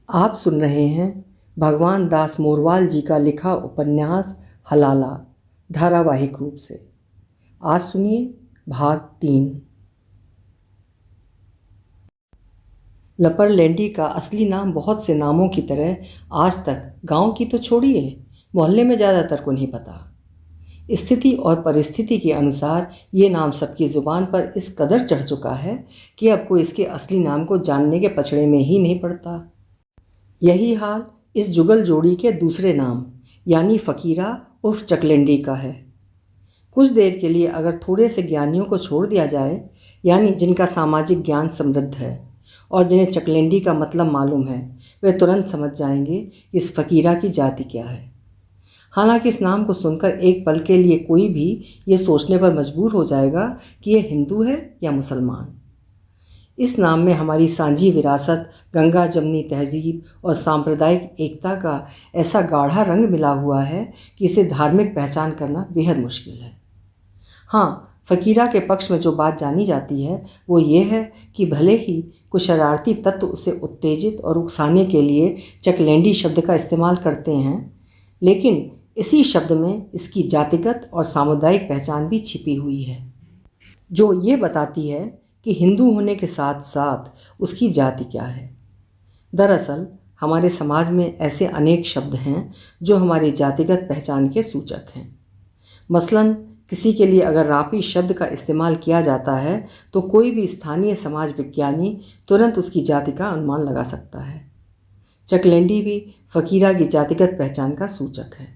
आप सुन रहे हैं भगवान दास मोरवाल जी का लिखा उपन्यास हलाला धारावाहिक रूप से। आज सुनिए भाग 3। लपरलेंडी का असली नाम बहुत से नामों की तरह आज तक गांव की तो छोड़िए, मोहल्ले में ज़्यादातर को नहीं पता। स्थिति और परिस्थिति के अनुसार ये नाम सबकी ज़ुबान पर इस कदर चढ़ चुका है कि अब कोई इसके असली नाम को जानने के पछड़े में ही नहीं पड़ता। यही हाल इस जुगल जोड़ी के दूसरे नाम यानी फ़कीरा उर्फ चकलेंडी का है। कुछ देर के लिए अगर थोड़े से ज्ञानियों को छोड़ दिया जाए, यानी जिनका सामाजिक ज्ञान समृद्ध है और जिन्हें चकलेंडी का मतलब मालूम है, वे तुरंत समझ जाएंगे कि इस फ़कीरा की जाति क्या है। हालांकि इस नाम को सुनकर एक पल के लिए कोई भी ये सोचने पर मजबूर हो जाएगा कि ये हिंदू है या मुसलमान। इस नाम में हमारी सांझी विरासत, गंगा जमनी तहजीब और सांप्रदायिक एकता का ऐसा गाढ़ा रंग मिला हुआ है कि इसे धार्मिक पहचान करना बेहद मुश्किल है। हाँ, फ़कीरा के पक्ष में जो बात जानी जाती है वो ये है कि भले ही कुछ शरारती तत्व उसे उत्तेजित और उकसाने के लिए चकलेंडी शब्द का इस्तेमाल करते हैं, लेकिन इसी शब्द में इसकी जातिगत और सामुदायिक पहचान भी छिपी हुई है, जो ये बताती है कि हिंदू होने के साथ साथ उसकी जाति क्या है। दरअसल हमारे समाज में ऐसे अनेक शब्द हैं जो हमारी जातिगत पहचान के सूचक हैं। मसलन किसी के लिए अगर रापी शब्द का इस्तेमाल किया जाता है तो कोई भी स्थानीय समाज विज्ञानी तुरंत उसकी जाति का अनुमान लगा सकता है। चकलेंडी भी फ़कीरा की जातिगत पहचान का सूचक है,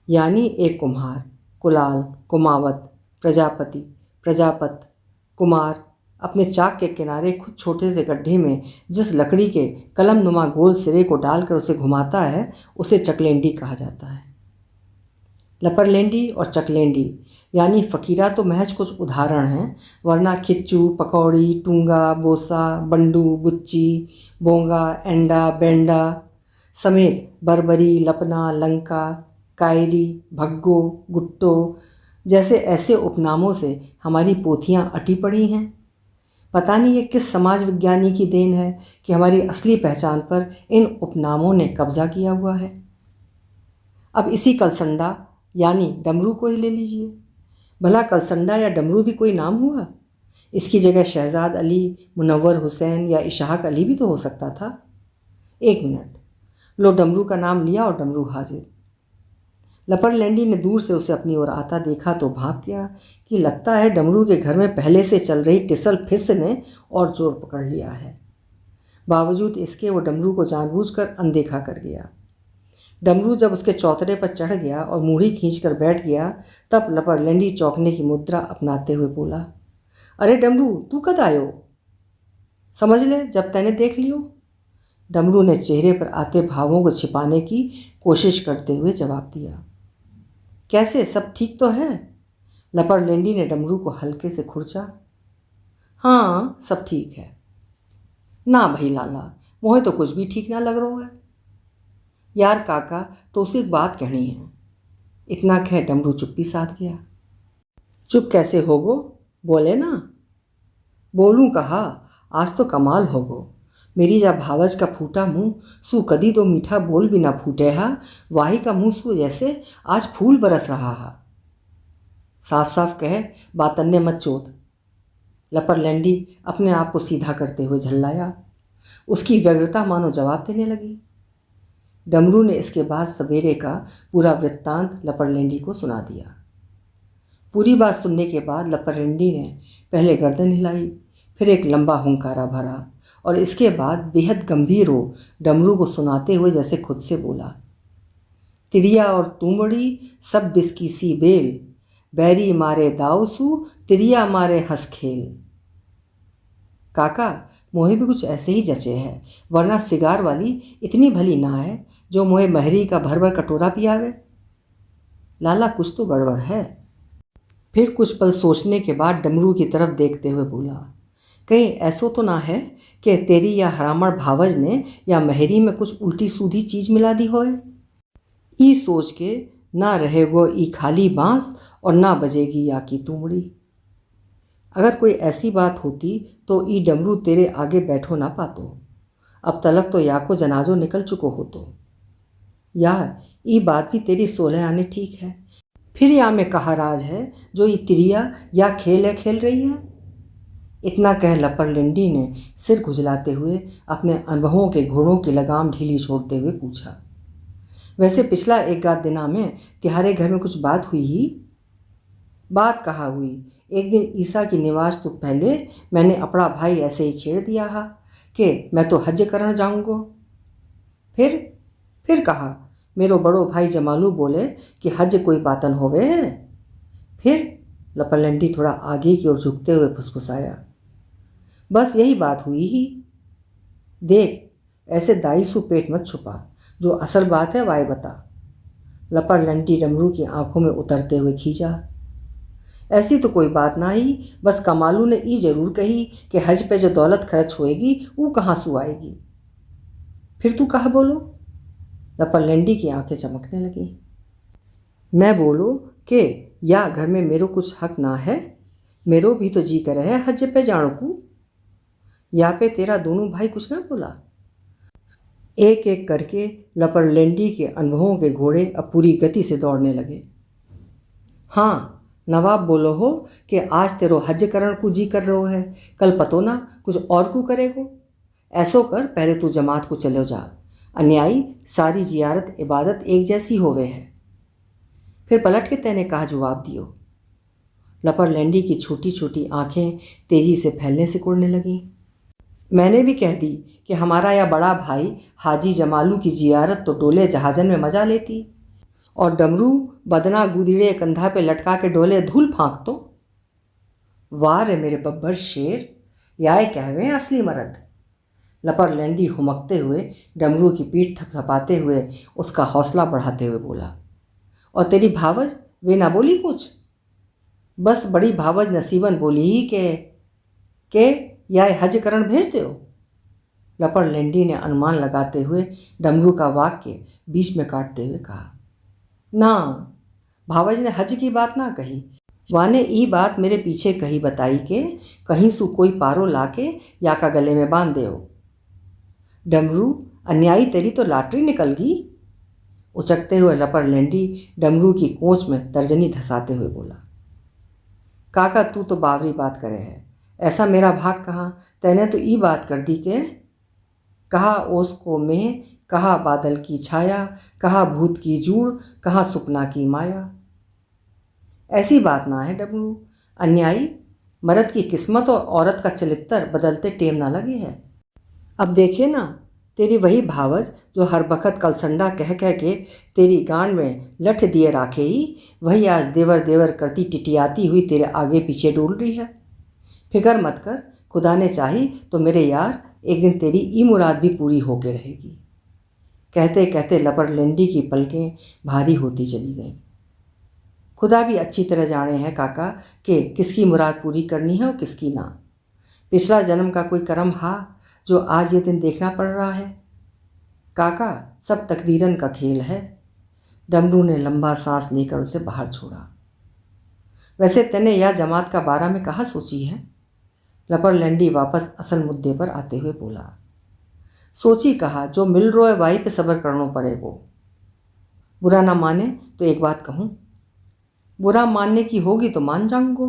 यानी एक कुम्हार, कुलाल, कुमावत, प्रजापति, प्रजापत, कुमार अपने चाक के किनारे खुद छोटे से गड्ढे में जिस लकड़ी के कलम नुमा गोल सिरे को डालकर उसे घुमाता है, उसे चकलेंडी कहा जाता है। लपरलेंडी और चकलेंडी यानी फ़कीरा तो महज कुछ उदाहरण हैं, वरना खिच्चू, पकौड़ी, टूंगा, बोसा, बंडू, बुच्ची, बोंगा, एंडा, बेंडा समेत बरबरी, लपना, लंका, कायरी, भग्गो, गुट्टो जैसे ऐसे उपनामों से हमारी पोथियाँ अटी पड़ी हैं। पता नहीं ये किस समाज विज्ञानी की देन है कि हमारी असली पहचान पर इन उपनामों ने कब्जा किया हुआ है। अब इसी कलसंडा यानी डमरू को ही ले लीजिए। भला कलसंडा या डमरू भी कोई नाम हुआ? इसकी जगह शहजाद अली, मुनव्वर हुसैन या इशाक अली भी तो हो सकता था। एक मिनट, लो डमरू का नाम लिया और डमरू हाजिर। लपरलेंडी ने दूर से उसे अपनी ओर आता देखा तो भाप गया कि लगता है डमरू के घर में पहले से चल रही टिसल फिस ने और जोर पकड़ लिया है। बावजूद इसके वो डमरू को जानबूझकर अनदेखा कर गया। डमरू जब उसके चौतरे पर चढ़ गया और मूढ़ी खींचकर बैठ गया, तब लपरलेंडी चौंकने की मुद्रा अपनाते हुए बोला, अरे डमरू, तू कद आयो? समझ ले, जब तैने देख लियो। डमरू ने चेहरे पर आते भावों को छिपाने की कोशिश करते हुए जवाब दिया, कैसे, सब ठीक तो है? लपरलेंडी ने डमरू को हल्के से खुरचा। हाँ, सब ठीक है। ना भई लाला, मोहे तो कुछ भी ठीक ना लग रहा है। यार काका, तो उसे एक बात कहनी है। इतना कह डमरू चुप्पी साध गया। चुप कैसे होगो, बोले ना। बोलूं कहा, आज तो कमाल होगो। मेरी जा भावज का फूटा मुंह सू कदी तो मीठा बोल भी ना फूटे हा, वाही का मुंह सू जैसे आज फूल बरस रहा हा। साफ साफ कहे, बातन ने मत चोद। लपरलेंडी अपने आप को सीधा करते हुए झल्लाया। उसकी व्यग्रता मानो जवाब देने लगी। डमरू ने इसके बाद सवेरे का पूरा वृत्तांत लपरलेंडी को सुना दिया। पूरी बात सुनने के बाद लपरलेंडी ने पहले गर्दन हिलाई, फिर एक लंबा हुंकारा भरा और इसके बाद बेहद गंभीर हो डमरू को सुनाते हुए जैसे खुद से बोला, तिरिया और तुमड़ी सब बिस्की सी बेल, बैरी मारे दाऊसू, तिरिया मारे हंस खेल। काका, मोहे भी कुछ ऐसे ही जचे है, वरना सिगार वाली इतनी भली ना है जो मोहे महरी का भर भर कटोरा पियावे। लाला, कुछ तो गड़बड़ है। फिर कुछ पल सोचने के बाद डमरू की तरफ देखते हुए बोला, कहीं ऐसो तो ना है कि तेरी या हरामण भावज ने या महरी में कुछ उल्टी सूधी चीज मिला दी होए? ई सोच के ना रहेगो ई खाली बांस और ना बजेगी या की तुमड़ी। अगर कोई ऐसी बात होती तो ई डमरू तेरे आगे बैठो ना पातो। अब तलक तो या को जनाजो निकल चुको हो तो। यार ये बात भी तेरी 16 आने ठीक है, फिर या में कहा राज है जो ये तिरिया या खेल है खेल रही है। इतना कह लपरलिंडी ने सिर खुजलाते हुए अपने अनुभवों के घोड़ों की लगाम ढीली छोड़ते हुए पूछा, वैसे पिछला एक आध दिना में तिहारे घर में कुछ बात हुई ही? बात कहाँ हुई, एक दिन ईसा की निवास तो पहले मैंने अपना भाई ऐसे ही छेड़ दिया हा कि मैं तो हज करन जाऊँगो। फिर कहा मेरो बड़ो भाई जमालू बोले कि हज कोई बातन होवे है। फिर लपरलंडी थोड़ा आगे की ओर झुकते हुए फुसफुसाया, बस यही बात हुई ही। देख ऐसे दाई सु पेट मत छुपा, जो असल बात है वाई बता। लपरलंडी डमरू की आंखों में उतरते हुए खींचा, ऐसी तो कोई बात ना ही, बस कमालू ने ई जरूर कही कि हज पे जो दौलत खर्च होएगी वो कहाँ सु आएगी। फिर तू कहा बोलो? लपरलंडी की आंखें चमकने लगी। मैं बोलो कि या घर में मेरो कुछ हक ना है, मेरो भी तो जी कर है हज पे जानो को। या पे तेरा दोनों भाई कुछ ना बोला? एक एक करके लपरलंडी के अनुभवों के घोड़े अब पूरी गति से दौड़ने लगे। हाँ नवाब बोलो हो कि आज तेरो हज करण को जी कर रहो है, कल पतो ना कुछ और को करेगो। ऐसो कर पहले तू जमात को चलो जा, अन्यायी सारी जियारत इबादत एक जैसी होवे है। फिर पलट के तैने कहा जवाब दियो। लपरलंडी की छोटी छोटी आंखें तेजी से फैलने से कुड़ने लगीं। मैंने भी कह दी कि हमारा या बड़ा भाई हाजी जमालू की जियारत तो डोले जहाजन में मजा लेती, और डमरू बदना गुदीड़े कंधा पे लटका के डोले धूल फांक तो। वाह रे मेरे बब्बर शेर, याय कहवे असली मर्द। लपरलंडी हुमकते हुए डमरू की पीठ थपथपाते हुए उसका हौसला बढ़ाते हुए बोला, और तेरी भावज वे ना बोली कुछ? बस बड़ी भावज नसीबन बोली ही के याय हज करण भेज दो। लपरलंडी ने अनुमान लगाते हुए डमरू का वाक्य बीच में काटते हुए कहा, ना भावज ने हज की बात ना कही, वाने ई बात मेरे पीछे कही बताई के कहीं सु कोई पारो लाके या का गले में बांध दे। डमरू अन्यायी तेरी तो लाटरी निकल गई। उचकते हुए लपरलंडी डमरू की कोंच में तर्जनी धसाते हुए बोला, काका तू तो बावरी बात करे है, ऐसा मेरा भाग कहाँ, तैने तो ई बात कर दी के कहा ओस को में, कहा बादल की छाया, कहा भूत की जूड़, कहा सुपना की माया। ऐसी बात ना है डमरू, अन्यायी मर्द की किस्मत और औरत का चरित्र बदलते टेम ना लगे है। अब देखे ना तेरी वही भावज जो हर बखत कलसंडा कह के तेरी गांड में लठ दिए राखे ही, वही आज देवर देवर करती टिटियाती हुई तेरे आगे पीछे डोल रही है। फिक्र मत कर, खुदा ने चाही तो मेरे यार एक दिन तेरी ई मुराद भी पूरी होके रहेगी। कहते कहते लपरलंडी की पलकें भारी होती चली गईं। खुदा भी अच्छी तरह जाने है काका कि किसकी मुराद पूरी करनी है और किसकी ना। पिछला जन्म का कोई कर्म हा जो आज ये दिन देखना पड़ रहा है। काका सब तकदीरन का खेल है। डमरू ने लंबा सांस लेकर उसे बाहर छोड़ा। वैसे तने यह जमात का बारा में कहाँ सोची है? लपरलंडी वापस असल मुद्दे पर आते हुए बोला, सोची कहा जो मिल रो है वाई पे सब्र करना पड़ेगो। बुरा ना माने तो एक बात कहूँ, बुरा मानने की होगी तो मान जाऊंगो,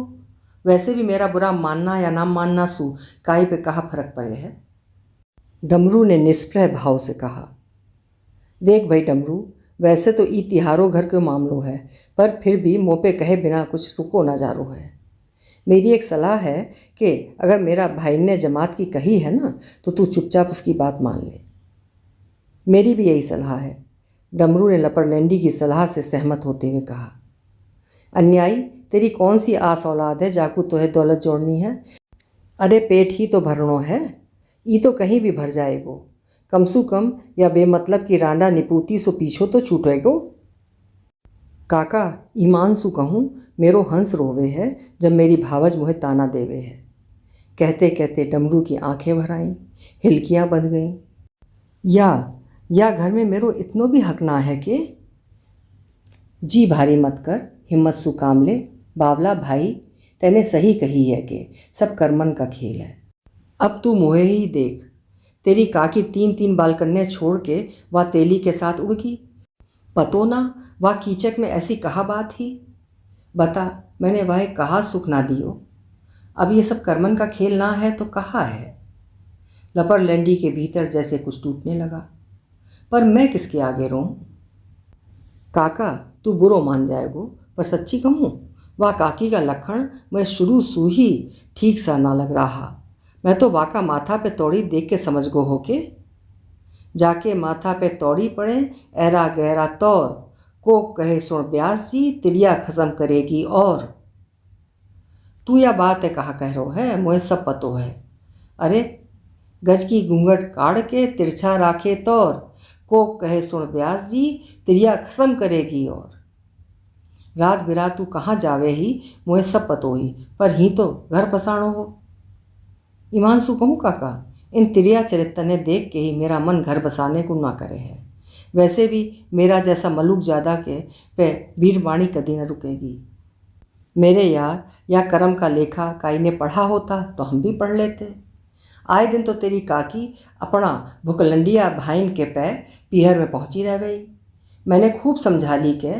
वैसे भी मेरा बुरा मानना या ना मानना सु काई पे कहाँ फर्क पड़े है। डमरू ने निष्प्रय भाव से कहा, देख भाई डमरू, वैसे तो ई तिहारों घर के मामलों है, पर फिर भी मुँह पे कहे बिना कुछ रुको ना जा रो है। मेरी एक सलाह है कि अगर मेरा भाई ने जमात की कही है ना तो तू चुपचाप उसकी बात मान ले। मेरी भी यही सलाह है। डमरू ने लपरलंडी की सलाह से सहमत होते हुए कहा, अन्यायी तेरी कौन सी आस औलाद है जाकू तो है दौलत जोड़नी है? अरे पेट ही तो भरनो है, ई तो कहीं भी भर जाएगो। कम सु कम या बेमतलब की रांडा निपूती सो पीछो तो छूटेगो। काका ईमान सु कहूँ मेरो हंस रोवे है जब मेरी भावज मुहे ताना देवे है। कहते कहते डमरू की आंखें भर आईं, हिलकियाँ बंध गईं। या घर में मेरो इतनो भी हक ना है कि? जी भारी मत कर, हिम्मत सु काम ले। बावला भाई तैने सही कही है कि सब कर्मन का खेल है। अब तू मुहे ही देख, तेरी काकी 3-3 बालकन्या छोड़ के वह तेली के साथ उड़ गई। पतो ना वह कीचक में ऐसी कहा बात ही। बता, मैंने वह कहा सुख ना दियो। अब ये सब कर्मन का खेल ना है तो कहाँ है। लपर लैंडी के भीतर जैसे कुछ टूटने लगा। पर मैं किसके आगे रोऊं। काका, तू बुरो मान जाएगो, पर सच्ची कहूँ वह काकी का लक्षण मैं शुरू से ही ठीक सा ना लग रहा। मैं तो वाका माथा पे तौड़ी देख के समझ गो हो के। जाके माथा पे तौड़ी पड़े ऐरा गहरा तौर को कहे सुन ब्यास जी तिरिया खत्म करेगी। और तू या बात है कहा कह रो है, मुझे सब पतो है। अरे गज की घूंघट काढ़ के तिरछा राखे तौर को कहे सुन ब्यास जी तिरिया खत्म करेगी। और रात बिरात तू कहाँ जावे ही मुझे सब पतो ही, पर ही तो घर पसाणो हो। ईमान सु कहूँ काका, इन तिरिया चरित्र ने देख के ही मेरा मन घर बसाने को ना करे है। वैसे भी मेरा जैसा मलूक ज़्यादा के पे बीरवाणी कभी न रुकेगी। मेरे यार या कर्म का लेखा काई ने पढ़ा होता तो हम भी पढ़ लेते। आए दिन तो तेरी काकी अपना भुकलंडिया भाइन के पै पीहर में पहुंची रह गई। मैंने खूब समझा ली के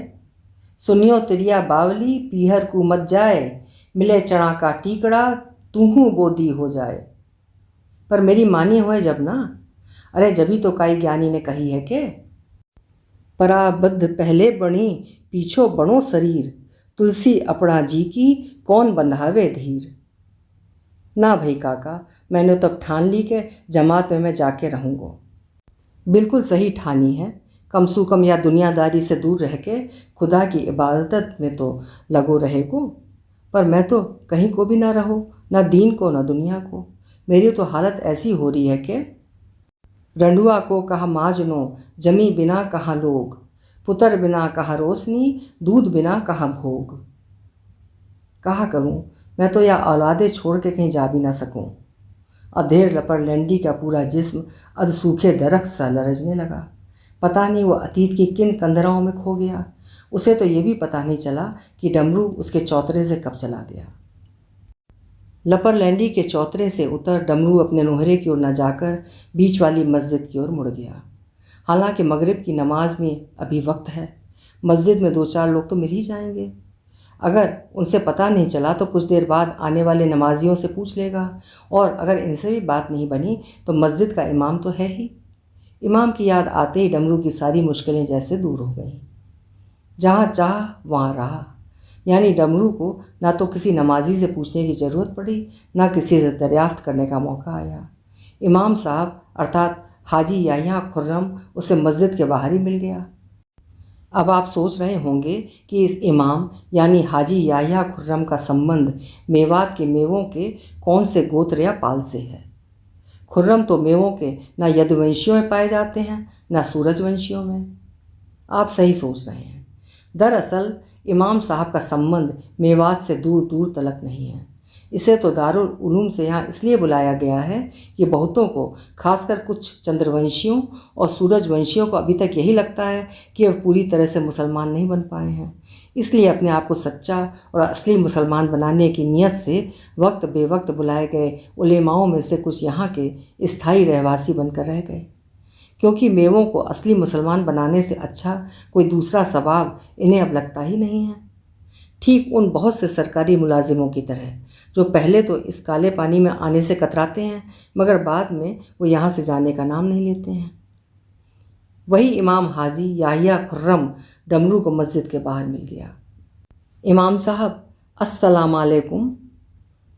सुनियो तिरिया बावली पीहर को मत जाए, मिले चना का टीकड़ा तूहू बोदी हो जाए। पर मेरी मानी होए जब ना। अरे जभी तो काई ज्ञानी ने कही है के पराबद्ध पहले बनी पीछो बनो शरीर, तुलसी अपना जी की कौन बंधावे धीर। ना भाई काका, मैंने तो अब ठान ली के जमात में मैं जाके रहूँगो। बिल्कुल सही ठानी है। कम सु कम या दुनियादारी से दूर रह के खुदा की इबादत में तो लगो रहेगो। पर मैं तो कहीं को भी ना रहो, ना दीन को ना दुनिया को। मेरी तो हालत ऐसी हो रही है कि रंडुआ को कहा माजनो, जमी बिना कहा लोग, पुतर बिना कहा रोशनी, दूध बिना कहा भोग। कहा करूं, मैं तो यह औलादे छोड़ के कहीं जा भी ना सकूं। अधेड़ लपर लैंडी का पूरा जिस्म अधसूखे दरख्त सा लरजने लगा। पता नहीं वो अतीत की किन कंदराओं में खो गया। उसे तो ये भी पता नहीं चला कि डमरू उसके चौतरे से कब चला गया। लपर लैंडी के चौतरे से उतर डमरू अपने नोहरे की ओर न जाकर बीच वाली मस्जिद की ओर मुड़ गया। हालांकि मगरिब की नमाज में अभी वक्त है। मस्जिद में 2-4 लोग तो मिल ही जाएंगे। अगर उनसे पता नहीं चला तो कुछ देर बाद आने वाले नमाजियों से पूछ लेगा, और अगर इनसे भी बात नहीं बनी तो मस्जिद का इमाम तो है ही। इमाम की याद आते ही डमरू की सारी मुश्किलें जैसे दूर हो गईं। जहाँ चाह वहाँ रहा। यानी डमरू को ना तो किसी नमाजी से पूछने की ज़रूरत पड़ी, ना किसी से दरियाफ्त करने का मौका आया। इमाम साहब अर्थात हाजी याह्या खुर्रम उसे मस्जिद के बाहर ही मिल गया। अब आप सोच रहे होंगे कि इस इमाम यानी हाजी याह्या खुर्रम का संबंध मेवात के मेवों के कौन से गोत्र या पाल से है। खुर्रम तो मेवों के ना यदुवंशियों में पाए जाते हैं, ना सूरजवंशियों में। आप सही सोच रहे हैं। दरअसल इमाम साहब का संबंध मेवात से दूर दूर तलक नहीं है। इसे तो दारुल उलूम से यहाँ इसलिए बुलाया गया है कि बहुतों को, खासकर कुछ चंद्रवंशियों और सूरजवंशियों को अभी तक यही लगता है कि वे पूरी तरह से मुसलमान नहीं बन पाए हैं। इसलिए अपने आप को सच्चा और असली मुसलमान बनाने की नीयत से वक्त बेवक्त बुलाए गए उलेमाओं में से कुछ यहाँ के स्थायी रहवासी बनकर रह गए, क्योंकि मेवों को असली मुसलमान बनाने से अच्छा कोई दूसरा सवाब इन्हें अब लगता ही नहीं है। ठीक उन बहुत से सरकारी मुलाजिमों की तरह जो पहले तो इस काले पानी में आने से कतराते हैं, मगर बाद में वो यहाँ से जाने का नाम नहीं लेते हैं। वही इमाम हाजी याह्या खुर्रम डमरू को मस्जिद के बाहर मिल गया। इमाम साहब अस्सलाम वालेकुम,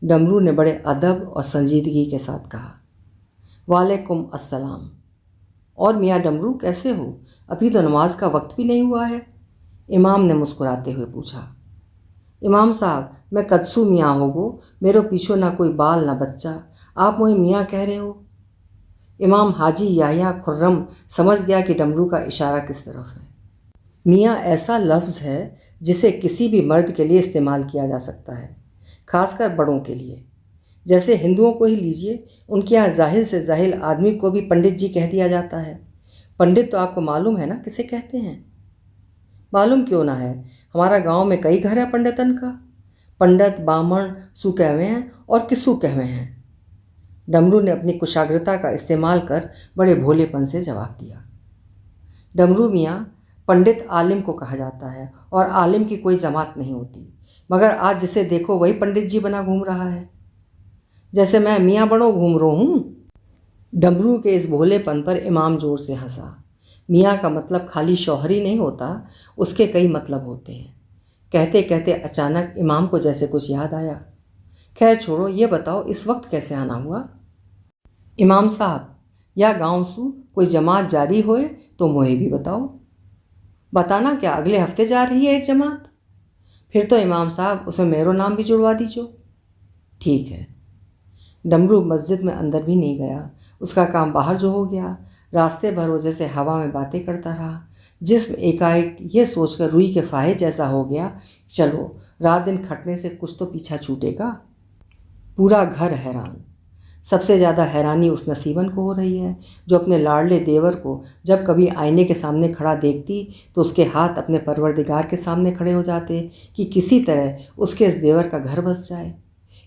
डमरू ने बड़े अदब और संजीदगी के साथ कहा। वालेकुम अस्सलाम। और मियाँ डमरू कैसे हो? अभी तो नमाज का वक्त भी नहीं हुआ है। इमाम ने मुस्कुराते हुए पूछा। इमाम साहब, मैं कदसू मियाँ होगो, मेरो पीछो ना कोई बाल ना बच्चा, आप मुझे मियाँ कह रहे हो। इमाम हाजी याह्या खुर्रम समझ गया कि डमरू का इशारा किस तरफ है। मियाँ ऐसा लफ्ज़ है जिसे किसी भी मर्द के लिए इस्तेमाल किया जा सकता है, खासकर बड़ों के लिए। जैसे हिंदुओं को ही लीजिए, उनके यहाँ जाहिल से जाहिल आदमी को भी पंडित जी कह दिया जाता है। पंडित तो आपको मालूम है ना किसे कहते हैं? मालूम क्यों ना है, हमारा गांव में कई घर है पंडितन का। पंडित बामण सु कहवे हैं और किस्सू कहवे हैं। डमरू ने अपनी कुशाग्रता का इस्तेमाल कर बड़े भोलेपन से जवाब दिया। डमरू मियाँ, पंडित आलिम को कहा जाता है और आलिम की कोई जमात नहीं होती, मगर आज जिसे देखो वही पंडित जी बना घूम रहा है, जैसे मैं मियाँ बनो घूम रहा हूँ। डमरू के इस भोलेपन पर इमाम जोर से हंसा। मियाँ का मतलब खाली शौहर ही नहीं होता, उसके कई मतलब होते हैं। कहते कहते अचानक इमाम को जैसे कुछ याद आया। खैर छोड़ो, ये बताओ इस वक्त कैसे आना हुआ? इमाम साहब, या गाँव सू कोई जमात जारी होए तो मुझे भी बताओ। बताना क्या, अगले हफ्ते जा रही है एक जमात? फिर तो इमाम साहब उसमें मेरो नाम भी जुड़वा दीजिए। ठीक है। डमरू मस्जिद में अंदर भी नहीं गया, उसका काम बाहर जो हो गया। रास्ते भर वो जैसे हवा में बातें करता रहा। जिस्म एकाएक ये सोचकर रुई के फाहे जैसा हो गया, चलो रात दिन खटने से कुछ तो पीछा छूटेगा। पूरा घर हैरान। सबसे ज़्यादा हैरानी उस नसीबन को हो रही है जो अपने लाडले देवर को जब कभी आईने के सामने खड़ा देखती तो उसके हाथ अपने परवरदिगार के सामने खड़े हो जाते कि किसी तरह उसके इस देवर का घर बस जाए।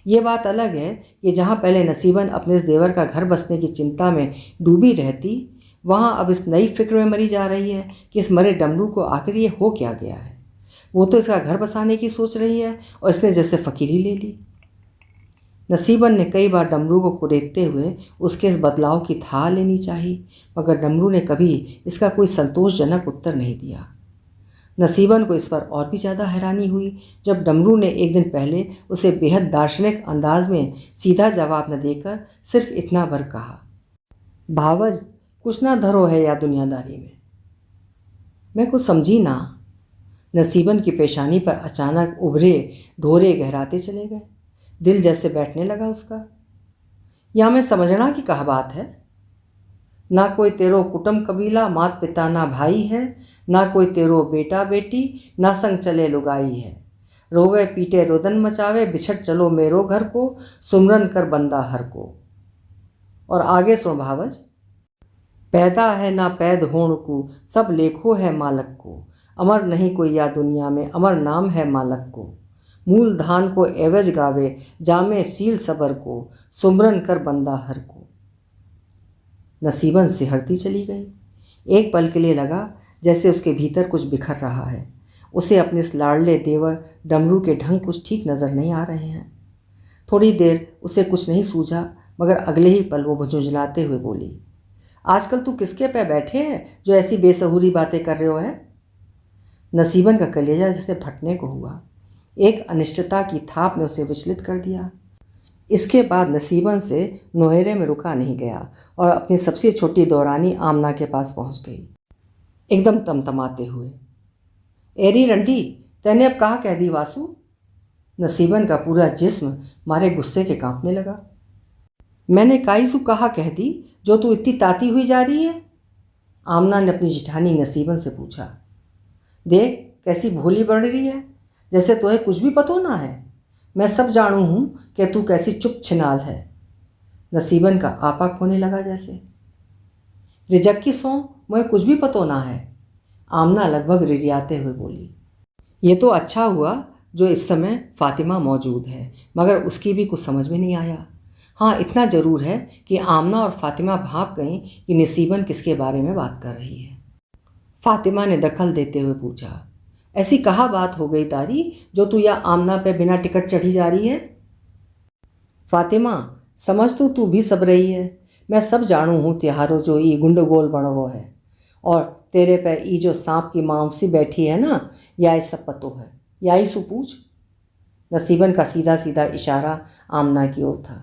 ये बात अलग है कि जहाँ पहले नसीबन अपने इस देवर का घर बसने की चिंता में डूबी रहती, वहाँ अब इस नई फिक्र में मरी जा रही है कि इस मरे डमरू को आखिर ये हो क्या गया है। वो तो इसका घर बसाने की सोच रही है और इसने जैसे फ़कीरी ले ली। नसीबन ने कई बार डमरू को कुरेदते हुए उसके इस बदलाव की था लेनी चाहिए, मगर डमरू ने कभी इसका कोई संतोषजनक उत्तर नहीं दिया। नसीबन को इस पर और भी ज़्यादा हैरानी हुई जब डमरू ने एक दिन पहले उसे बेहद दार्शनिक अंदाज में सीधा जवाब न देकर सिर्फ इतना भर कहा, भावज कुछ ना धरो है या दुनियादारी में। मैं कुछ समझी ना। नसीबन की पेशानी पर अचानक उभरे धोरे गहराते चले गए। दिल जैसे बैठने लगा उसका। या मैं समझना की कहा बात है? ना कोई तेरो कुटुम कबीला मात पिता ना भाई है, ना कोई तेरो बेटा बेटी ना संग चले लुगाई है। रोवे पीटे रोदन मचावे बिछड़ चलो मेरो घर को, सुमरन कर बंदा हर को। और आगे सुन भावज, पैदा है ना पैद होण को, सब लेखो है मालक को। अमर नहीं कोई या दुनिया में, अमर नाम है मालक को। मूल धान को एवज गावे, जामे सील सबर को, सुमरन कर बंदा हर को। नसीबन सिहरती चली गई। एक पल के लिए लगा जैसे उसके भीतर कुछ बिखर रहा है। उसे अपने इस लाडले देवर डमरू के ढंग कुछ ठीक नज़र नहीं आ रहे हैं। थोड़ी देर उसे कुछ नहीं सूझा, मगर अगले ही पल वो झुंझलाते हुए बोली, आजकल तू किसके पे बैठे है जो ऐसी बेसहूरी बातें कर रहे हो है? नसीबन का कलेजा जैसे फटने को हुआ। एक अनिश्चितता की थाप ने उसे विचलित कर दिया। इसके बाद नसीबन से नोहरे में रुका नहीं गया और अपनी सबसे छोटी दौरानी आमना के पास पहुंच गई, एकदम तमतमाते हुए। एरी रंडी, तैने अब कहाँ कह दी वासु? नसीबन का पूरा जिस्म मारे गुस्से के कांपने लगा। मैंने काईसु कहा कह दी जो तू इतनी ताती हुई जा रही है? आमना ने अपनी जिठानी नसीबन से पूछा। देख कैसी भोली बढ़ रही है, जैसे तुम्हें कुछ भी पतो ना है। मैं सब जानू हूँ कि तू कैसी चुप छिनाल है। नसीबन का आपा खोने लगा जैसे। रिजक की सौ मुझे कुछ भी पतो ना है, आमना लगभग रिरियाते हुए बोली। ये तो अच्छा हुआ जो इस समय फातिमा मौजूद है, मगर उसकी भी कुछ समझ में नहीं आया। हाँ, इतना ज़रूर है कि आमना और फातिमा भाप गईं कि नसीबन किसके बारे में बात कर रही है। फातिमा ने दखल देते हुए पूछा, ऐसी कहाँ बात हो गई तारी जो तू या आमना पे बिना टिकट चढ़ी जा रही है? फातिमा, समझ तो तू भी सब रही है। मैं सब जानू हूँ त्योहारों जो ई गुंडगोल बन रो है, और तेरे पे ई जो सांप की मांसी बैठी है ना, या ये सब पतो है या ही सु पूछ। नसीबन का सीधा सीधा इशारा आमना की ओर था।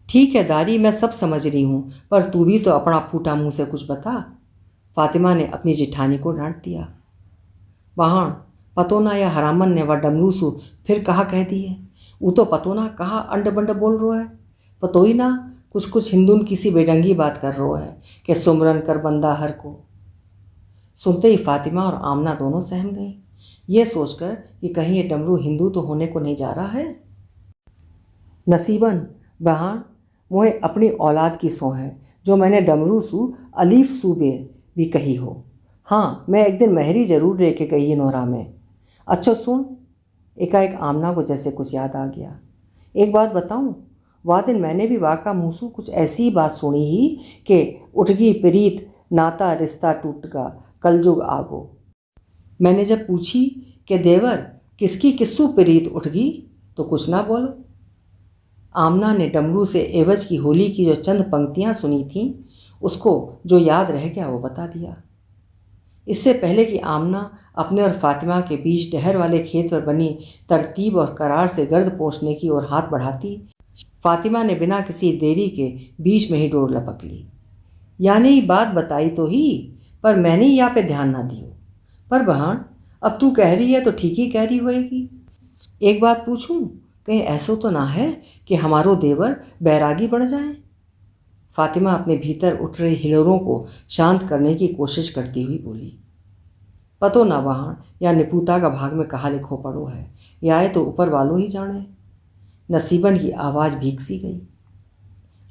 ठीक है दारी, मैं सब समझ रही हूँ, पर तू भी तो अपना फूटा मुँह से कुछ बता। फातिमा ने अपनी जिठानी को डांट दिया। वहाँ पतो ना या हरामन ने वह डमरू सु फिर कहा कह दी है। वो तो पतो ना कहा अंड बंड बोल रो है। पतो ही ना कुछ कुछ हिंदून किसी बेढंगी बात कर रो है कि सुमरन कर बंदा हर को। सुनते ही फातिमा और आमना दोनों सहम गईं, ये सोचकर कि कहीं ये डमरू हिंदू तो होने को नहीं जा रहा है। नसीबन, वहाँ मोहे अपनी औलाद की सौ है जो मैंने डमरू सु अलीफ सूबे भी कही हो। हाँ, मैं एक दिन महरी जरूर लेके गई नोरा में। अच्छा सुन, एकाएक आमना को जैसे कुछ याद आ गया। एक बात बताऊं, वाह दिन मैंने भी वाका मुँह कुछ ऐसी ही बात सुनी ही कि उठगी प्रीत नाता रिश्ता टूटगा कलजुग आगो। मैंने जब पूछी कि देवर किसकी किस्सू प्रीत उठगी तो कुछ ना बोलो। आमना ने डमरू से एवज की होली की जो चंद पंक्तियां सुनी थीं उसको जो याद रह गया वो बता दिया। इससे पहले कि आमना अपने और फातिमा के बीच डहर वाले खेत पर बनी तरतीब और करार से गर्द पोंछने की ओर हाथ बढ़ाती, फातिमा ने बिना किसी देरी के बीच में ही डोर लपक ली। यानी बात बताई तो ही, पर मैंने यहाँ पे ध्यान ना दियो। पर बहन अब तू कह रही है तो ठीक ही कह रही होएगी। एक बात पूछूं, कहीं ऐसा तो ना है कि हमारो देवर बैरागी बढ़ जाए। फातिमा अपने भीतर उठ रही हिलोरों को शांत करने की कोशिश करती हुई बोली। पतो ना वहाँ या निपुता का भाग में कहा लिखो पड़ो है, या तो ऊपर वालों ही जाने। नसीबन की आवाज़ भीग सी गई।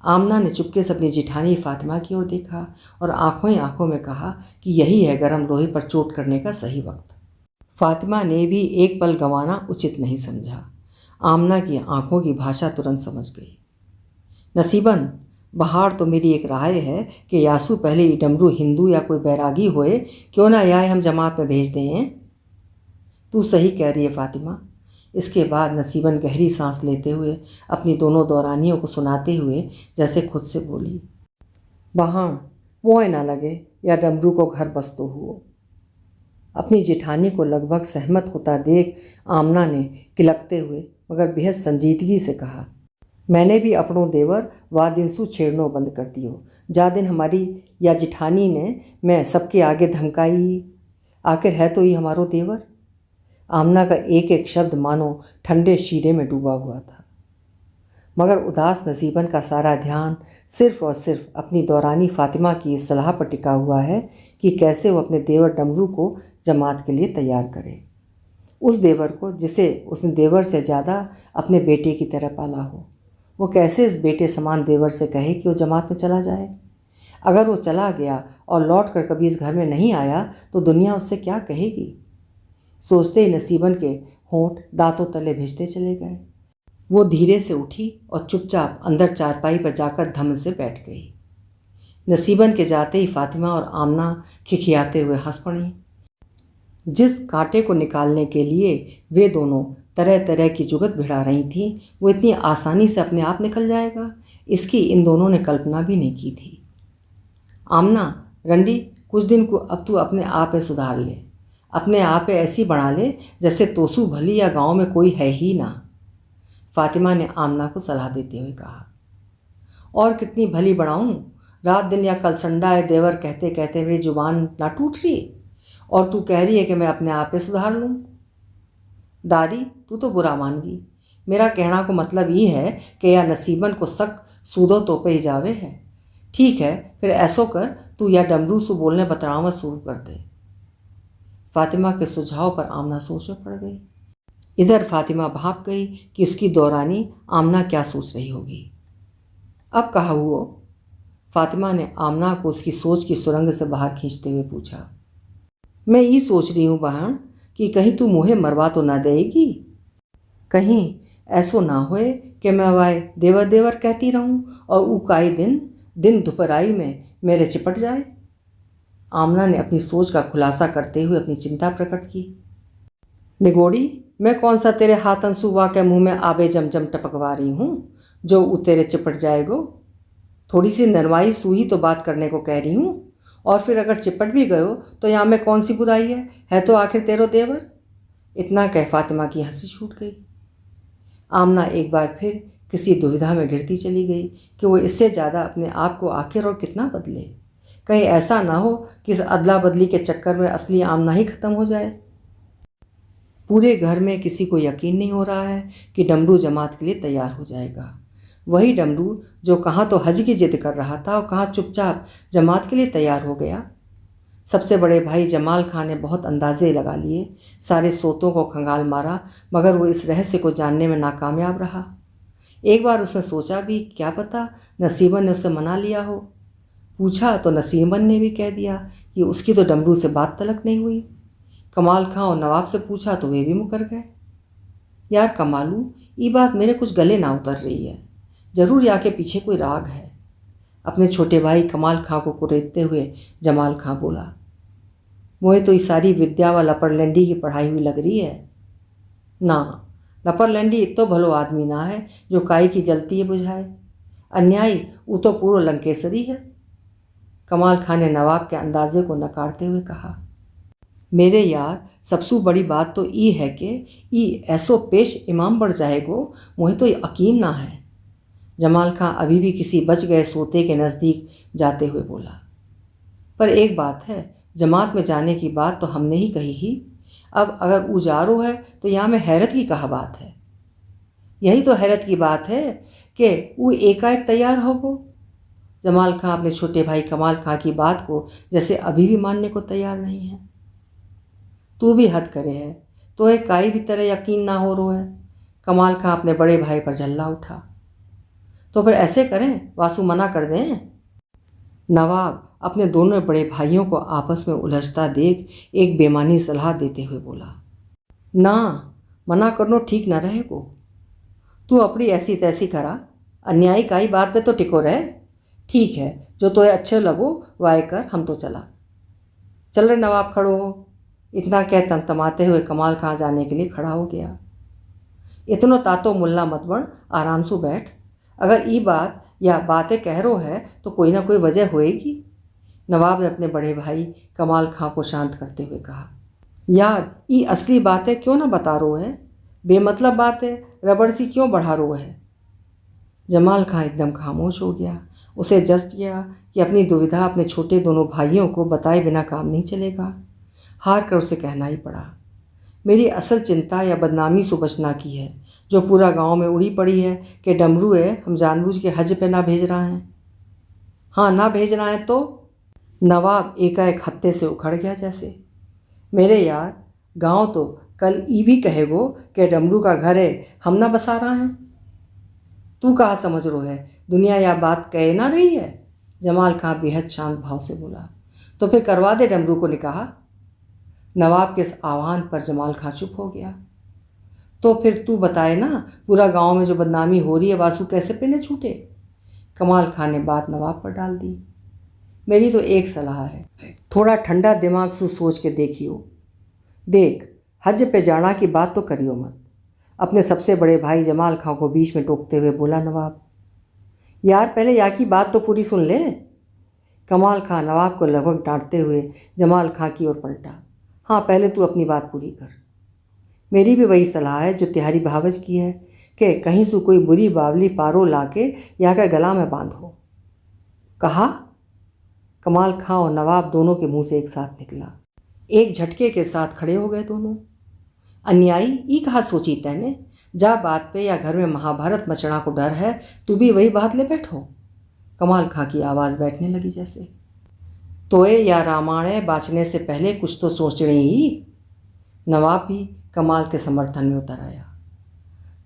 आमना ने चुपके से अपनी जिठानी फातिमा की ओर देखा और आंखों ही आंखों में कहा कि यही है गर्म लोहे पर चोट करने का सही वक्त। फातिमा ने भी एक पल गंवाना उचित नहीं समझा। आमना की आंखों की भाषा तुरंत समझ गई। नसीबन बहार तो मेरी एक राय है कि यासू पहले ही डमरू हिंदू या कोई बैरागी होए, क्यों ना यह हम जमात में भेज दें। तू सही कह रही है फातिमा। इसके बाद नसीबन गहरी सांस लेते हुए अपनी दोनों दौरानियों को सुनाते हुए जैसे खुद से बोली, बहान वो ना लगे या डमरू को घर बस्तो हुओ। अपनी जेठानी को लगभग सहमत होता देख आमना ने किलकते हुए मगर बेहद संजीदगी से कहा, मैंने भी अपनों देवर वा दिनसू छेड़नो बंद कर दियो। जा दिन हमारी या जिठानी ने मैं सबके आगे धमकाई, आखिर है तो ही हमारो देवर। आमना का एक एक शब्द मानो ठंडे शीरे में डूबा हुआ था, मगर उदास नसीबन का सारा ध्यान सिर्फ और सिर्फ अपनी दौरानी फातिमा की इस सलाह पर टिका हुआ है कि कैसे वो अपने देवर डमरू को जमात के लिए तैयार करे। उस देवर को जिसे उसने देवर से ज़्यादा अपने बेटे की तरह पाला हो, वो कैसे इस बेटे समान देवर से कहे कि वो जमात में चला जाए। अगर वो चला गया और लौट कर कभी इस घर में नहीं आया तो दुनिया उससे क्या कहेगी। सोचते ही नसीबन के होंठ दांतों तले भेजते चले गए। वो धीरे से उठी और चुपचाप अंदर चारपाई पर जाकर धम से बैठ गई। नसीबन के जाते ही फातिमा और आमना खिखियाते हुए हंस पड़ी। जिस कांटे को निकालने के लिए वे दोनों तरह तरह की जुगत भिड़ा रही थीं, वो इतनी आसानी से अपने आप निकल जाएगा, इसकी इन दोनों ने कल्पना भी नहीं की थी। आमना रंडी कुछ दिन को अब तू अपने आप में सुधार ले, अपने आप पे ऐसी बना ले जैसे तोसू भली या गांव में कोई है ही ना। फातिमा ने आमना को सलाह देते हुए कहा। और कितनी भली बनाऊं, रात दिन या कल संडा है देवर कहते कहते मेरी जुबान ना टूट रही, और तू कह रही है कि मैं अपने आप पे सुधार लूँ। दादी तू तो बुरा मान गई। मेरा कहना को मतलब ये है कि या नसीबन को सक सूदो तोपे ही जावे है। ठीक है फिर ऐसो कर, तू या डमरू सु बोलने बतरावा शुरू कर दे। फातिमा के सुझाव पर आमना सोच में पड़ गई। इधर फातिमा भाप गई कि उसकी दौरानी आमना क्या सोच रही होगी। अब कहा हुआ? फातिमा ने आमना को उसकी सोच की सुरंग से बाहर खींचते हुए पूछा। मैं ये सोच रही हूँ बहन कि कहीं तू मुझे मरवा तो ना देगी। कहीं ऐसो ना होए कि मैं वाय देवर देवर कहती रहूँ और उकाई दिन दोपहराई में मेरे चिपट जाए। आमना ने अपनी सोच का खुलासा करते हुए अपनी चिंता प्रकट की। निगोड़ी मैं कौन सा तेरे हाथ अंसुवा के मुंह में आबे जमजम टपकवा रही हूँ जो ऊ तेरे चिपट जाएगो। थोड़ी सी नरवाई सूही तो बात करने को कह रही हूँ, और फिर अगर चिपट भी गयो तो यहाँ में कौन सी बुराई है तो आखिर तेरो देवर। इतना कह फातिमा की हंसी छूट गई। आमना एक बार फिर किसी दुविधा में गिरती चली गई कि वो इससे ज़्यादा अपने आप को आखिर और कितना बदले। कहीं ऐसा ना हो कि इस अदला बदली के चक्कर में असली आमना ही ख़त्म हो जाए। पूरे घर में किसी को यकीन नहीं हो रहा है कि डमरू जमात के लिए तैयार हो जाएगा। वही डमरू जो कहाँ तो हज की जिद कर रहा था और कहाँ चुपचाप जमात के लिए तैयार हो गया। सबसे बड़े भाई जमाल खान ने बहुत अंदाजे लगा लिए, सारे सोतों को खंगाल मारा, मगर वो इस रहस्य को जानने में नाकामयाब रहा। एक बार उसने सोचा भी, क्या पता नसीबन ने उसे मना लिया हो। पूछा तो नसीबन ने भी कह दिया कि उसकी तो डमरू से बात तलक नहीं हुई। कमाल खां और नवाब से पूछा तो वे भी मुकर गए। यार कमालू, ये बात मेरे कुछ गले ना उतर रही है। जरूर या के पीछे कोई राग है। अपने छोटे भाई कमाल खां को कुरेदते हुए जमाल खां बोला, मोहे तो ये सारी विद्या व लपड़लंडी की पढ़ाई हुई लग रही है। ना, लपड़लंडी इतो भलो आदमी ना है जो काई की जलती है बुझाए। अन्यायी वो तो पूर्व लंकेसरी है। कमाल खां ने नवाब के अंदाजे को नकारते हुए कहा, मेरे यार सबसे बड़ी बात तो ई है कि ई ऐसो पेश इमाम बढ़ जाएगो, मुझे तो यकीन ना है। जमाल खां अभी भी किसी बच गए सोते के नज़दीक जाते हुए बोला, पर एक बात है, जमात में जाने की बात तो हमने ही कही ही। अब अगर उजारो है तो यहाँ में हैरत की कहा बात है। यही तो हैरत की बात है कि वो एकाएक तैयार हो गो। जमाल खां अपने छोटे भाई कमाल खां की बात को जैसे अभी भी मानने को तैयार नहीं है। तू भी हद करे है, तो है काई भी तरह यकीन ना हो रो है। कमाल खां अपने बड़े भाई पर झल्ला उठा। तो फिर ऐसे करें, वासु मना कर दें। नवाब अपने दोनों बड़े भाइयों को आपस में उलझता देख एक बेमानी सलाह देते हुए बोला, ना, मना करना ठीक न रहेगो। तू अपनी ऐसी तैसी करा, अन्यायी काई बात पे तो टिको रहे। ठीक है, जो तो अच्छे लगो वाय कर, हम तो चला। चल रहे नवाब, खड़ो हो। इतना कह तमतमाते हुए कमाल खां जाने के लिए खड़ा हो गया। इतनो तातो मुल्ला मत बन, आराम से बैठ। अगर ई बात या बातें कह रो है तो कोई ना कोई वजह होएगी। नवाब ने अपने बड़े भाई कमाल खां को शांत करते हुए कहा, यार ये असली बातें क्यों ना बता रो है, बेमतलब बातें रबड़ सी क्यों बढ़ा रो है। जमाल खां एकदम खामोश हो गया। उसे जस्ट गया कि अपनी दुविधा अपने छोटे दोनों भाइयों को बताए बिना काम नहीं चलेगा। हार कर उसे कहना ही पड़ा, मेरी असल चिंता या बदनामी से बचना की है, जो पूरा गांव में उड़ी पड़ी है कि डमरू है हम जानबूझ के हज पे ना भेज रहा हैं। हाँ, ना भेज रहा है तो। नवाब एकाएक हत्ते से उखड़ गया जैसे। मेरे यार, गांव तो कल ई भी कहेगो कि डमरू का घर है हम ना बसा रहा हैं। तू कहाँ समझ रो है, दुनिया या बात कह ना रही है। जमाल खां बेहद शांत भाव से बोला, तो फिर करवा दे डमरू को निकाह। नवाब के इस आह्वान पर जमाल खां चुप हो गया। तो फिर तू बताए ना, पूरा गांव में जो बदनामी हो रही है वासु कैसे पीने छूटे। कमाल खां ने बात नवाब पर डाल दी। मेरी तो एक सलाह है, थोड़ा ठंडा दिमाग से सोच के देखियो। देख, हज पे जाना की बात तो करियो मत। अपने सबसे बड़े भाई जमाल खां को बीच में टोकते हुए बोला नवाब। यार पहले या की बात तो पूरी सुन ले। कमाल खां नवाब को लगभग डांटते हुए जमाल खां की ओर पलटा। हाँ, पहले तू अपनी बात पूरी कर। मेरी भी वही सलाह है जो तिहारी भावज की है कि कहीं से कोई बुरी बावली पारो लाके या का गला में बांधो। कहा? कमाल खां और नवाब दोनों के मुंह से एक साथ निकला। एक झटके के साथ खड़े हो गए दोनों। अन्यायी ई कहा सोची तैने, जा बात पे या घर में महाभारत मचना को डर है, तू भी वही बात ले बैठो। कमाल खां की आवाज़ बैठने लगी जैसे। तोए या रामायण बाँचने से पहले कुछ तो सोचने ही। नवाब भी कमाल के समर्थन में उतर आया।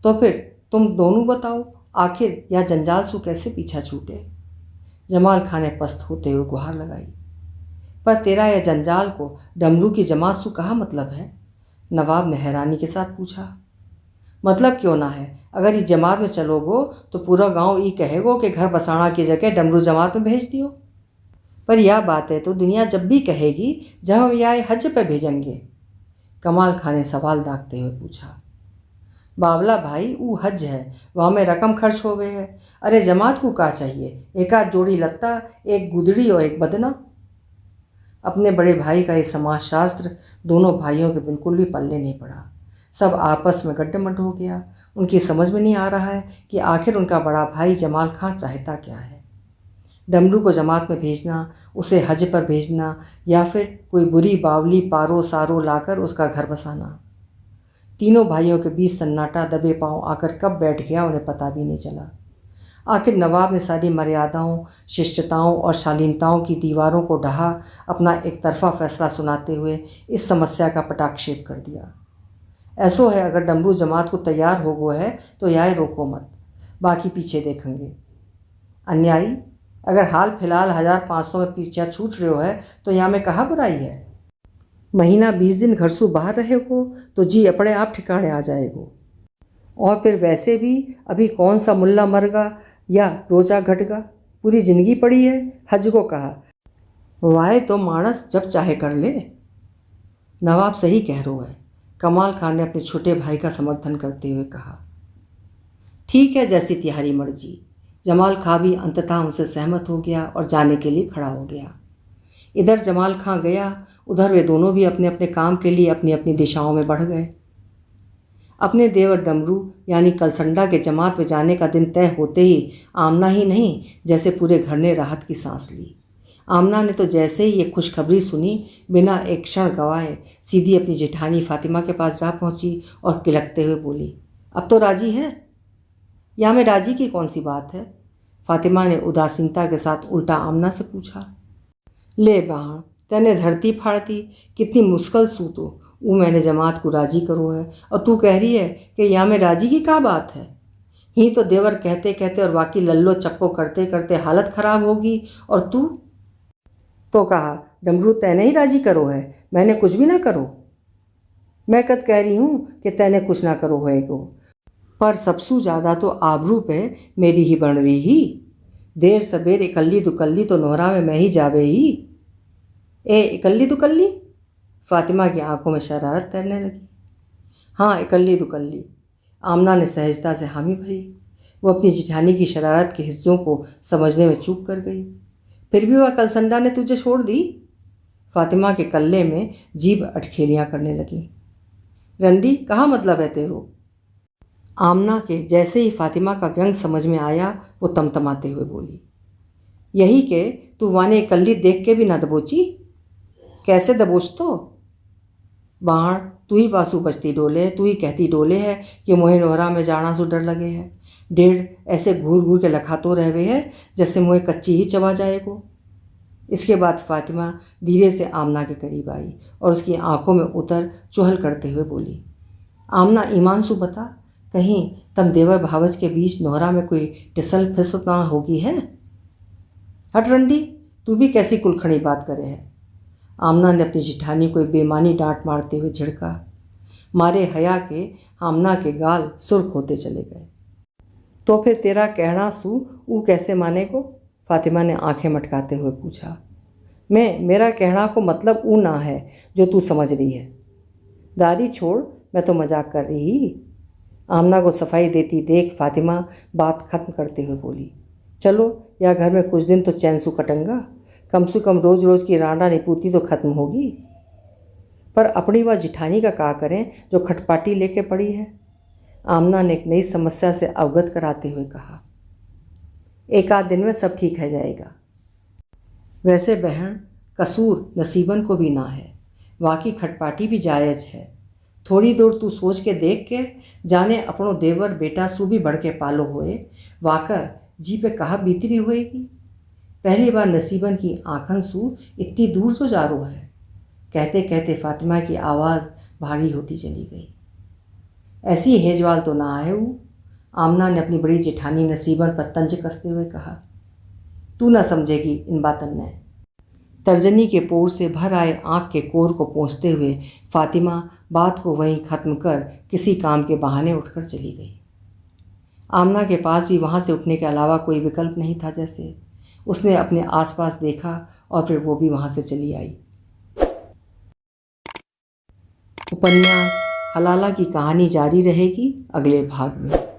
तो फिर तुम दोनों बताओ, आखिर यह जंजाल सु कैसे पीछा छूटे। जमाल खां ने पस्त होते हुए गुहार लगाई। पर तेरा यह जंजाल को डमरू की जमात सु कहा मतलब है? नवाब ने हैरानी के साथ पूछा। मतलब क्यों ना है, अगर ये जमात में चलोगो तो पूरा गांव ये कहेगो कि घर बसाना की जगह डमरू जमात में भेज दियो। पर यह बातें तो दुनिया जब भी कहेगी जब हम यह हज पे भेजेंगे। कमाल खां ने सवाल दागते हुए पूछा। बावला भाई, वो हज है, वहाँ में रकम खर्च होवे है। अरे जमात को का चाहिए, एक आध जोड़ी लत्ता, एक गुदड़ी और एक बदना। अपने बड़े भाई का ये समाजशास्त्र दोनों भाइयों के बिल्कुल भी पल्ले नहीं पड़ा। सब आपस में गड्ढमड्ढ हो गया। उनकी समझ में नहीं आ रहा है कि आखिर उनका बड़ा भाई जमाल खां चाहता क्या है। डमरू को जमात में भेजना, उसे हज पर भेजना, या फिर कोई बुरी बावली पारो सारो लाकर उसका घर बसाना। तीनों भाइयों के बीच सन्नाटा दबे पांव आकर कब बैठ गया उन्हें पता भी नहीं चला। आखिर नवाब ने सारी मर्यादाओं, शिष्टताओं और शालीनताओं की दीवारों को ढहा अपना एक तरफा फैसला सुनाते हुए इस समस्या का पटाक्षेप कर दिया। ऐसो है, अगर डमरू जमात को तैयार हो गो है तो याय रोको मत, बाकी पीछे देखेंगे। अन्यायी, अगर हाल फिलहाल 1500 में पीछा छूट रहे हो है तो यहाँ में कहाँ बुराई है। महीना 20 दिन घर से बाहर रहेगो तो जी अपने आप ठिकाने आ जाएगो। और फिर वैसे भी अभी कौन सा मुल्ला मरगा या रोजा घटगा, पूरी जिंदगी पड़ी है। हज को कहा, वाह तो मानस जब चाहे कर ले। नवाब सही कह रो है, कमाल खान ने अपने छोटे भाई का समर्थन करते हुए कहा। ठीक है, जैसी तुम्हारी मर्जी। जमाल खां भी अंततः उनसे सहमत हो गया और जाने के लिए खड़ा हो गया। इधर जमाल खां गया, उधर वे दोनों भी अपने अपने काम के लिए अपनी अपनी दिशाओं में बढ़ गए। अपने देवर डमरू यानी कलसंडा के जमात में जाने का दिन तय होते ही आमना ही नहीं, जैसे पूरे घर ने राहत की सांस ली। आमना ने तो जैसे ही ये खुशखबरी सुनी, बिना एक क्षण गवाए सीधी अपनी जेठानी फातिमा के पास जा पहुंची और किलकते हुए बोली, अब तो राजी है? यहाँ में राजी की कौन सी बात है? फातिमा ने उदासीनता के साथ उल्टा आमना से पूछा। ले बहन, तेने धरती फाड़ती, कितनी मुश्किल सू तो वो मैंने जमात को राजी करो है, और तू कह रही है कि यहाँ में राजी की क्या बात है? ही तो देवर कहते कहते और बाकी लल्लो चप्पो करते करते हालत खराब होगी, और तू तो कहा डमरू तैने ही राजी करो है, मैंने कुछ भी ना करो। मैं कद कह रही हूँ कि तैने कुछ ना करो है को, पर सबसे ज़्यादा तो आबरू पे मेरी ही बन रही ही। देर सबेर इकल्ली दुकल्ली तो नोहरा में मैं ही जावे ही। ए इकल्ली दुकल्ली? फातिमा की आंखों में शरारत तैरने लगी। हाँ, इकल्ली दुकल्ली। आमना ने सहजता से हामी भरी। वो अपनी जिठानी की शरारत के हिस्सों को समझने में चूक कर गई। फिर भी वह कलसंडा ने तुझे छोड़ दी? फातिमा के कल्ले में जीभ अटखेलियाँ करने लगी। रंडी, कहाँ मतलब है तेरो? आमना के जैसे ही फातिमा का व्यंग समझ में आया, वो तमतमाते हुए बोली, यही के तू वाने इकल्ली देख के भी ना दबोची? कैसे दबोच तो? बाण, तू ही वासु बचती डोले, तू ही कहती डोले है कि मोहे नोहरा में जाना सो डर लगे है। डेढ़ ऐसे घूर घूर के लखातो रहवे है जैसे मोहे कच्ची ही चबा जाएगो। इसके बाद फातिमा धीरे से आमना के करीब आई और उसकी आंखों में उतर चुहल करते हुए बोली, आमना ईमान सु बता, कहीं तम देवर भावज के बीच नोहरा में कोई टिसल फिसल ना होगी है? हट रंडी, तू भी कैसी कुलखड़ी बात करे है? आमना ने अपनी जिठानी को बेमानी डांट मारते हुए झिड़का। मारे हया के आमना के गाल सुर्ख होते चले गए। तो फिर तेरा कहना सू ऊ कैसे माने को? फातिमा ने आंखें मटकाते हुए पूछा। मेरा कहना को मतलब ऊ ना है जो तू समझ रही है। दादी छोड़, मैं तो मजाक कर रही। आमना को सफाई देती देख फातिमा बात खत्म करते हुए बोली, चलो या घर में कुछ दिन तो चैन सु कटंगा, कम से कम रोज़ रोज़ की रांडा निपूती तो खत्म होगी। पर अपनी वह जिठानी का क्या करें जो खटपाटी लेके पड़ी है? आमना ने एक नई समस्या से अवगत कराते हुए कहा। एक आध दिन में सब ठीक है जाएगा। वैसे बहन, कसूर नसीबन को भी ना है, वाकई खटपाटी भी जायज़ है। थोड़ी दूर तू सोच के देख के, जाने अपनों देवर बेटा सू भी बढ़ के पालो होए, वाकर जी पे कहा बीतरी होएगी। पहली बार नसीबन की आंखन सू इतनी दूर जो जा रो है। कहते कहते फातिमा की आवाज़ भारी होती चली गई। ऐसी हेजवाल तो ना है वो। आमना ने अपनी बड़ी जेठानी नसीबन पर तंज कसते हुए कहा, तू ना समझेगी इन बातन ने। तर्जनी के पोर से भर आए आँख के कोर को पोंछते हुए फातिमा बात को वहीं ख़त्म कर किसी काम के बहाने उठकर चली गई। आमना के पास भी वहाँ से उठने के अलावा कोई विकल्प नहीं था। जैसे उसने अपने आसपास देखा और फिर वो भी वहाँ से चली आई। उपन्यास हलाला की कहानी जारी रहेगी अगले भाग में।